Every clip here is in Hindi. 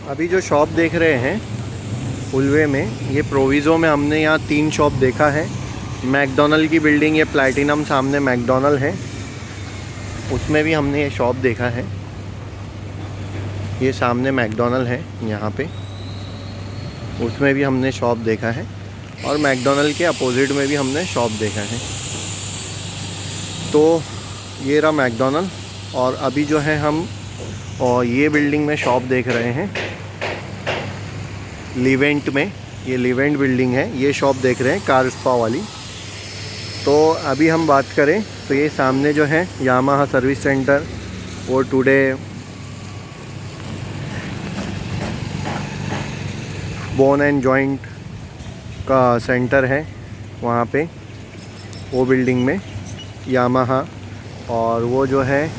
अभी जो शॉप देख रहे हैं उल्वे में, ये प्रोविज़ो में हमने यहाँ 3 शॉप देखा है। मैकडॉनल्ड की बिल्डिंग, ये प्लैटिनम सामने मैकडॉनल्ड है, उसमें भी हमने ये शॉप देखा है। ये सामने मैकडॉनल्ड है यहाँ पे, उसमें भी हमने शॉप देखा है। और मैकडॉनल्ड के अपोजिट में भी हमने शॉप देखा है। तो ये रहा मैकडॉनल्ड। और अभी जो है हम और ये बिल्डिंग में शॉप देख रहे हैं, लिवेंट में। ये लिवेंट बिल्डिंग है, ये शॉप देख रहे हैं कार स्पा वाली। तो अभी हम बात करें तो ये सामने जो है यामाहा सर्विस सेंटर, वो टुडे बोन एंड जॉइंट का सेंटर है वहाँ पे, वो बिल्डिंग में यामाहा। और वो जो है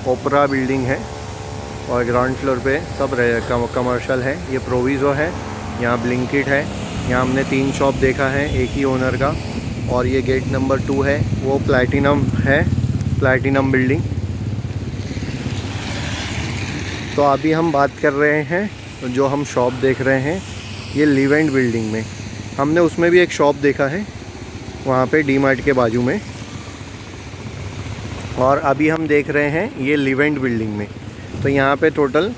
ओपरा बिल्डिंग है, और ग्राउंड फ्लोर पे सब कमर्शियल है। ये प्रोविज़ो है, यहाँ ब्लिंकिट है। यहाँ हमने 3 शॉप देखा है एक ही ओनर का। और ये गेट नंबर 2 है, वो प्लैटिनम है, प्लैटिनम बिल्डिंग। तो अभी हम बात कर रहे हैं जो हम शॉप देख रहे हैं ये लिवेंट बिल्डिंग में। हमने उसमें भी एक शॉप देखा है वहाँ पे डी मार्ट के बाजू में। और अभी हम देख रहे हैं ये लिवेंट बिल्डिंग में। तो यहाँ पे टोटल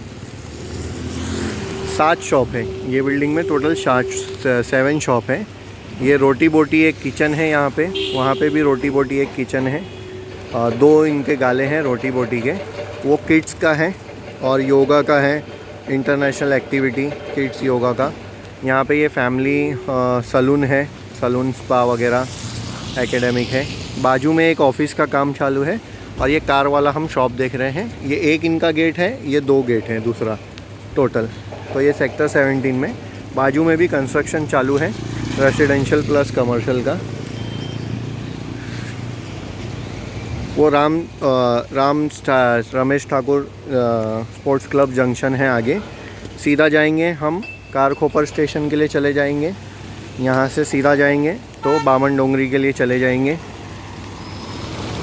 7 शॉप है। ये बिल्डिंग में टोटल 7 शॉप है। ये रोटी बोटी एक किचन है यहाँ पे, वहाँ पे भी रोटी बोटी एक किचन है। 2 इनके गाले हैं रोटी बोटी के, वो किड्स का है और योगा का है, इंटरनेशनल एक्टिविटी किड्स योगा का। यहाँ पे ये फैमिली सलून है, सलून स्पा वगैरह एकेडमिक है। बाजू में एक ऑफिस का काम चालू है। और ये कार वाला हम शॉप देख रहे हैं, ये एक इनका गेट है, ये 2 गेट हैं दूसरा टोटल। तो ये सेक्टर 17 में बाजू में भी कंस्ट्रक्शन चालू है, रेसिडेंशियल प्लस कमर्शियल का। वो Ramesh Thakur sports club junction है आगे। सीधा जाएंगे हम कार खोपर स्टेशन के लिए चले जाएंगे, यहाँ से सीधा जाएंगे तो बामन डोंगरी के लिए चले जाएंगे।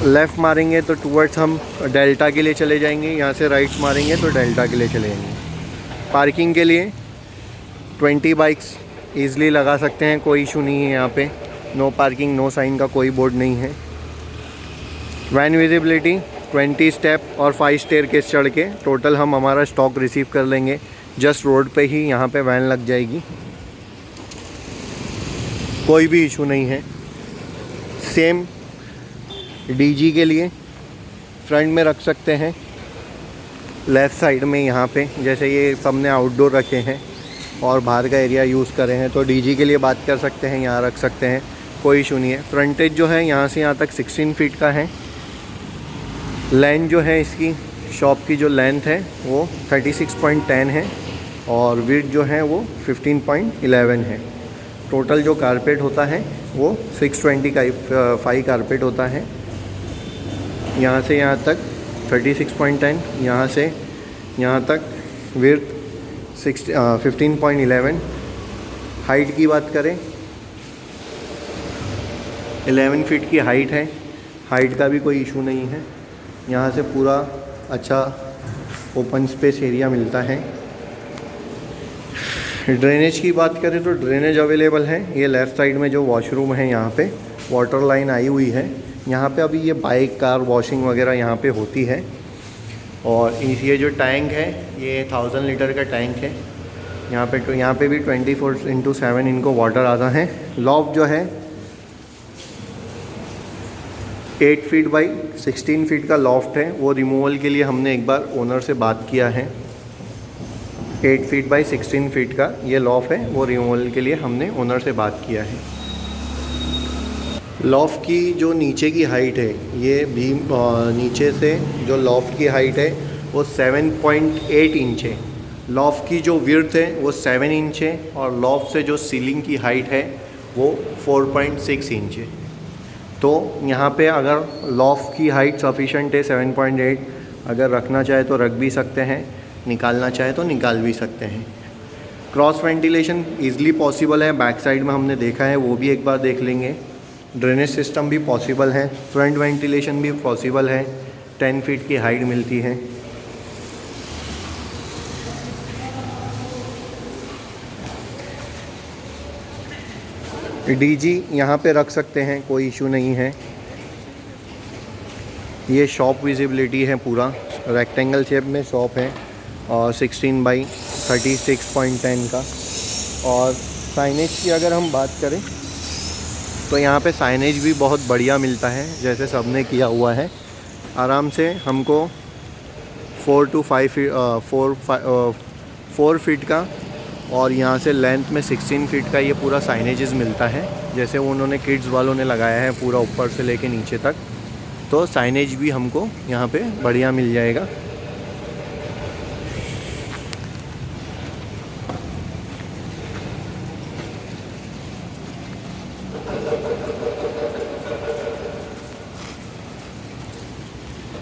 लेफ़्ट मारेंगे तो टूवर्ड्स हम डेल्टा के लिए चले जाएंगे, यहाँ से राइट मारेंगे तो डेल्टा के लिए चले जाएंगे। पार्किंग के लिए 20 बाइक्स ईज़िली लगा सकते हैं, कोई इशू नहीं है यहाँ पे। नो पार्किंग नो साइन का कोई बोर्ड नहीं है। वैन विजिबिलिटी 20 स्टेप और 5 स्टेयरकेस चढ़ के टोटल हम हमारा स्टॉक रिसीव कर लेंगे। जस्ट रोड पे ही यहाँ पे वैन लग जाएगी, कोई भी इशू नहीं है। सेम डीजी के लिए फ्रंट में रख सकते हैं, लेफ़्ट साइड में यहाँ पे। जैसे ये सबने आउटडोर रखे हैं और बाहर का एरिया यूज़ कर रहे हैं, तो डीजी के लिए बात कर सकते हैं, यहाँ रख सकते हैं, कोई इशू नहीं है। फ्रंटेज जो है यहाँ से यहाँ तक 16 फीट का है। लेंथ जो है इसकी शॉप की जो लेंथ है वो 36.10 है, और विड्थ जो है वो 15.11 है। टोटल जो कारपेट होता है वो 620 का 5 कारपेट होता है। यहाँ से यहाँ तक 36.10, यहाँ से यहाँ तक विड्थ 15.11। हाइट की बात करें 11 फीट की हाइट है, हाइट का भी कोई इशू नहीं है। यहाँ से पूरा अच्छा ओपन स्पेस एरिया मिलता है। ड्रेनेज की बात करें तो ड्रेनेज अवेलेबल है। ये लेफ़्ट साइड में जो वॉशरूम है यहाँ पे वाटर लाइन आई हुई है। यहाँ पे अभी ये बाइक कार वॉशिंग वगैरह यहाँ पे होती है। और ये जो टैंक है ये 1000 लीटर का टैंक है। यहाँ पे भी 24/7 इनको वाटर आता है। लॉफ्ट जो है 8 फीट बाई 16 फीट का लॉफ्ट है, वो रिमूवल के लिए हमने एक बार ओनर से बात किया है। 8 फीट बाई 16 फीट का ये लॉफ्ट है, वो रिमूवल के लिए हमने ओनर से बात किया है। लॉफ्ट की जो नीचे की हाइट है, ये बीम नीचे से जो लॉफ्ट की हाइट है वो 7.8 इंच है। लॉफ्ट की जो विड्थ है वो 7 इंच है, और लॉफ्ट से जो सीलिंग की हाइट है वो 4.6 इंच है। तो यहाँ पे अगर लॉफ्ट की हाइट सफिशेंट है 7.8, अगर रखना चाहे तो रख भी सकते हैं, निकालना चाहे तो निकाल भी सकते हैं। क्रॉस वेंटिलेशन ईज़िली पॉसिबल है, बैक साइड में हमने देखा है, वो भी एक बार देख लेंगे। ड्रेनेज सिस्टम भी पॉसिबल है, फ्रंट वेंटिलेशन भी पॉसिबल है, 10 फीट की हाइट मिलती है। डीजी यहाँ पे रख सकते हैं, कोई इशू नहीं है। ये शॉप विजिबिलिटी है, पूरा रेक्टेंगल शेप में शॉप है और 16x36.10 का। और साइनेज की अगर हम बात करें तो यहाँ पे साइनेज भी बहुत बढ़िया मिलता है, जैसे सबने किया हुआ है। आराम से हमको 4 फीट का और यहाँ से लेंथ में 16 फीट का ये पूरा साइनेजेस मिलता है, जैसे वो उन्होंने किड्स वालों ने लगाया है पूरा ऊपर से लेके नीचे तक। तो साइनेज भी हमको यहाँ पे बढ़िया मिल जाएगा।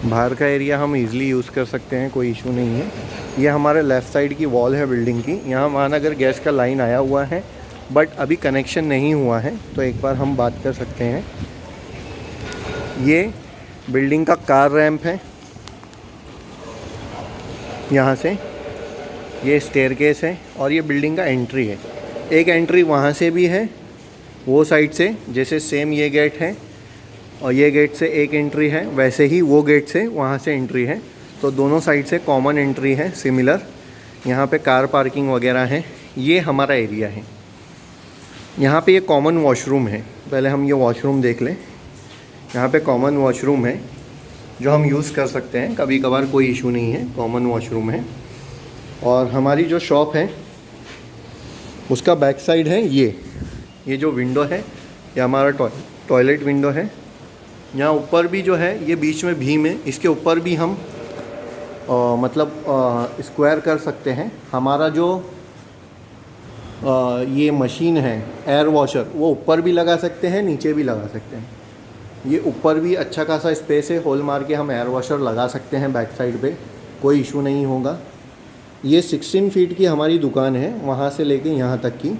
बाहर का एरिया हम इजीली यूज़ कर सकते हैं, कोई इशू नहीं है। ये हमारे लेफ़्ट साइड की वॉल है बिल्डिंग की। यहाँ महानगर गैस का लाइन आया हुआ है बट अभी कनेक्शन नहीं हुआ है, तो एक बार हम बात कर सकते हैं। ये बिल्डिंग का कार रैंप है, यहाँ से ये स्टेयरकेस है और ये बिल्डिंग का एंट्री है। एक एंट्री वहाँ से भी है, वो साइड से, जैसे सेम ये गेट है और ये गेट से एक एंट्री है, वैसे ही वो गेट से वहाँ से एंट्री है। तो दोनों साइड से कॉमन एंट्री है सिमिलर। यहाँ पे कार पार्किंग वगैरह है। ये हमारा एरिया है। यहाँ पे ये कॉमन वॉशरूम है। पहले हम ये वॉशरूम देख लें। यहाँ पे कॉमन वॉशरूम है जो हम यूज़ कर सकते हैं कभी कभार, कोई इशू नहीं है, कॉमन वॉशरूम है। और हमारी जो शॉप है उसका बैक साइड है ये जो विंडो है, ये हमारा टॉयलेट विंडो है। यहाँ ऊपर भी जो है, ये बीच में भीम है, इसके ऊपर भी हम स्क्वायर कर सकते हैं। हमारा जो ये मशीन है एयर वॉशर, वो ऊपर भी लगा सकते हैं, नीचे भी लगा सकते हैं। ये ऊपर भी अच्छा खासा स्पेस है, होल मार के हम एयर वॉशर लगा सकते हैं बैक साइड पे, कोई इशू नहीं होगा। ये 16 फीट की हमारी दुकान है, वहाँ से लेके यहाँ तक की।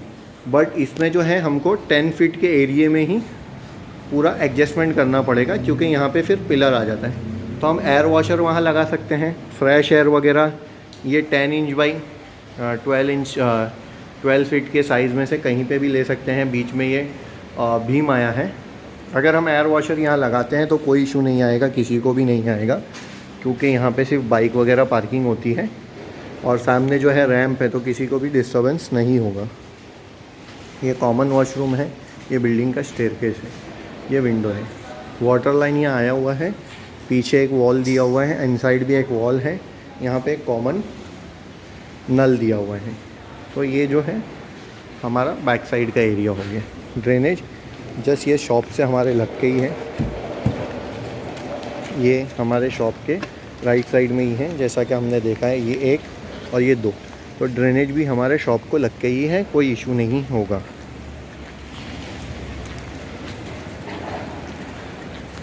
बट इसमें जो है हमको 10 फीट के एरिए में ही पूरा एडजस्टमेंट करना पड़ेगा, क्योंकि यहाँ पे फिर पिलर आ जाता है। तो हम एयर वॉशर वहाँ लगा सकते हैं, फ्रेश एयर वगैरह। ये 10 इंच बाई 12 फीट के साइज़ में से कहीं पे भी ले सकते हैं। बीच में ये भीम आया है। अगर हम एयर वॉशर यहाँ लगाते हैं तो कोई इशू नहीं आएगा, किसी को भी नहीं आएगा, क्योंकि यहाँ पे सिर्फ बाइक वगैरह पार्किंग होती है और सामने जो है रैंप है, तो किसी को भी डिस्टर्बेंस नहीं होगा। ये कॉमन वॉशरूम है, ये बिल्डिंग का स्टेयरकेस है, ये विंडो है। वाटर लाइन यहाँ आया हुआ है, पीछे एक वॉल दिया हुआ है, इनसाइड भी एक वॉल है। यहाँ पे एक कॉमन नल दिया हुआ है। तो ये जो है हमारा बैक साइड का एरिया हो गया। ड्रेनेज जस्ट ये शॉप से हमारे लग के ही है, ये हमारे शॉप के राइट साइड में ही है, जैसा कि हमने देखा है। ये एक और ये दो, तो ड्रेनेज भी हमारे शॉप को लग के ही है, कोई इशू नहीं होगा।